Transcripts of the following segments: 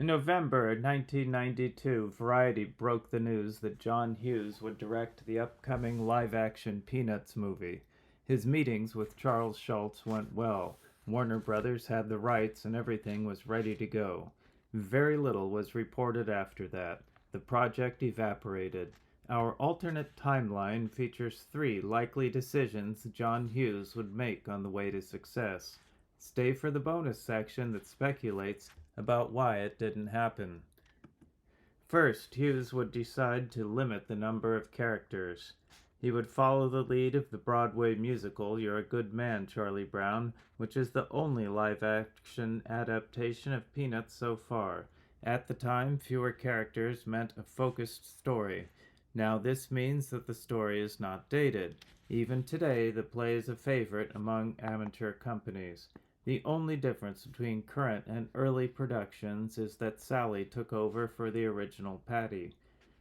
In November 1992, Variety broke the news that John Hughes would direct the upcoming live-action Peanuts movie. His meetings with Charles Schulz went well. Warner Brothers had the rights and everything was ready to go. Very little was reported after that. The project evaporated. Our alternate timeline features 3 likely decisions John Hughes would make on the way to success. Stay for the bonus section that speculates about why it didn't happen. First, Hughes would decide to limit the number of characters. He would follow the lead of the Broadway musical You're a Good Man, Charlie Brown, which is the only live-action adaptation of Peanuts so far. At the time, fewer characters meant a focused story. Now this means that the story is not dated. Even today, the play is a favorite among amateur companies. The only difference between current and early productions is that Sally took over for the original Patty.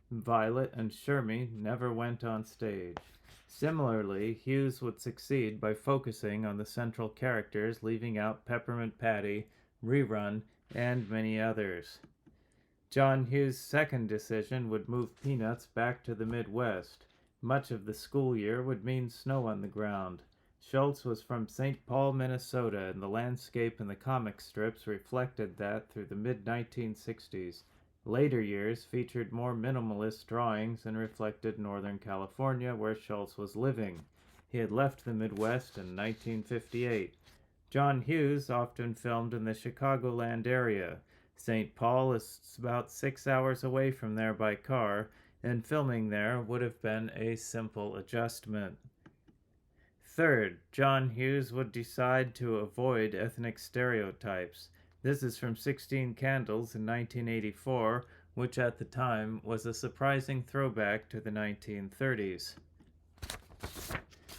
Violet and Shermy never went on stage. Similarly, Hughes would succeed by focusing on the central characters, leaving out Peppermint Patty, Rerun, and many others. John Hughes' second decision would move Peanuts back to the Midwest. Much of the school year would mean snow on the ground. Schulz was from St. Paul, Minnesota, and the landscape in the comic strips reflected that through the mid-1960s. Later years featured more minimalist drawings and reflected Northern California, where Schulz was living. He had left the Midwest in 1958. John Hughes often filmed in the Chicagoland area. St. Paul is about 6 hours away from there by car, and filming there would have been a simple adjustment. Third, John Hughes would decide to avoid ethnic stereotypes. This is from 16 Candles in 1984, which at the time was a surprising throwback to the 1930s.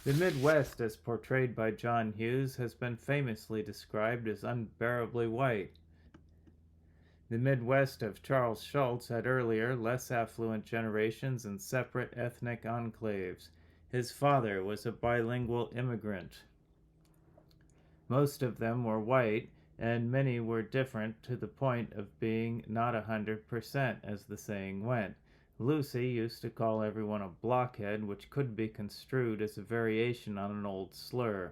The Midwest, as portrayed by John Hughes, has been famously described as unbearably white. The Midwest of Charles Schulz had earlier, less affluent generations and separate ethnic enclaves. His father was a bilingual immigrant. Most of them were white, and many were different to the point of being not 100%, as the saying went. Lucy used to call everyone a blockhead, which could be construed as a variation on an old slur.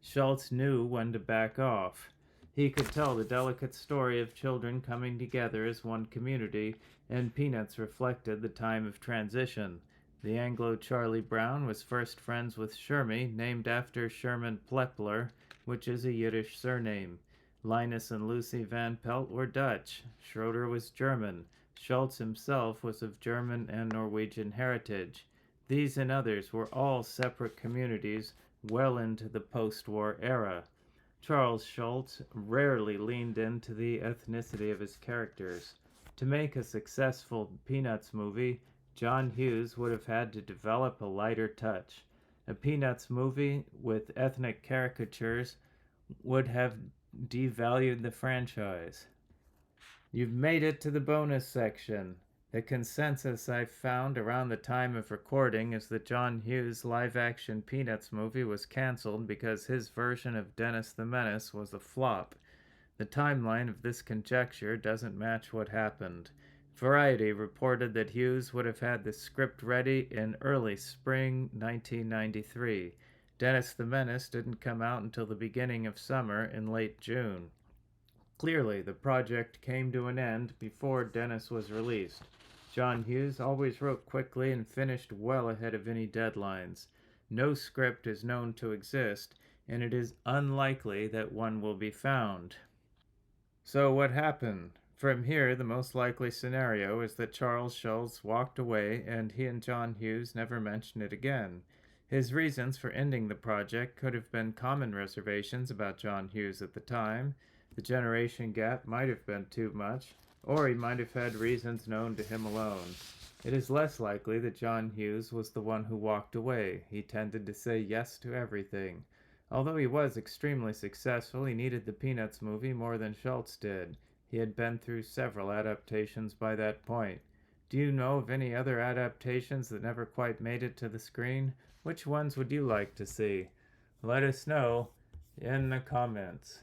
Schulz knew when to back off. He could tell the delicate story of children coming together as one community, and Peanuts reflected the time of transition. The Anglo Charlie Brown was first friends with Shermy, named after Sherman Plepler, which is a Yiddish surname. Linus and Lucy Van Pelt were Dutch. Schroeder was German. Schulz himself was of German and Norwegian heritage. These and others were all separate communities well into the post-war era. Charles Schulz rarely leaned into the ethnicity of his characters. To make a successful Peanuts movie, John Hughes would have had to develop a lighter touch. A Peanuts movie with ethnic caricatures would have devalued the franchise. You've made it to the bonus section. The consensus I've found around the time of recording is that John Hughes' live-action Peanuts movie was canceled because his version of Dennis the Menace was a flop. The timeline of this conjecture doesn't match what happened. Variety reported that Hughes would have had the script ready in early spring 1993. Dennis the Menace didn't come out until the beginning of summer in late June. Clearly, the project came to an end before Dennis was released. John Hughes always wrote quickly and finished well ahead of any deadlines. No script is known to exist, and it is unlikely that one will be found. So what happened? From here, the most likely scenario is that Charles Schulz walked away and he and John Hughes never mentioned it again. His reasons for ending the project could have been common reservations about John Hughes at the time. The generation gap might have been too much, or he might have had reasons known to him alone. It is less likely that John Hughes was the one who walked away. He tended to say yes to everything. Although he was extremely successful, he needed the Peanuts movie more than Schulz did. He had been through several adaptations by that point. Do you know of any other adaptations that never quite made it to the screen? Which ones would you like to see? Let us know in the comments.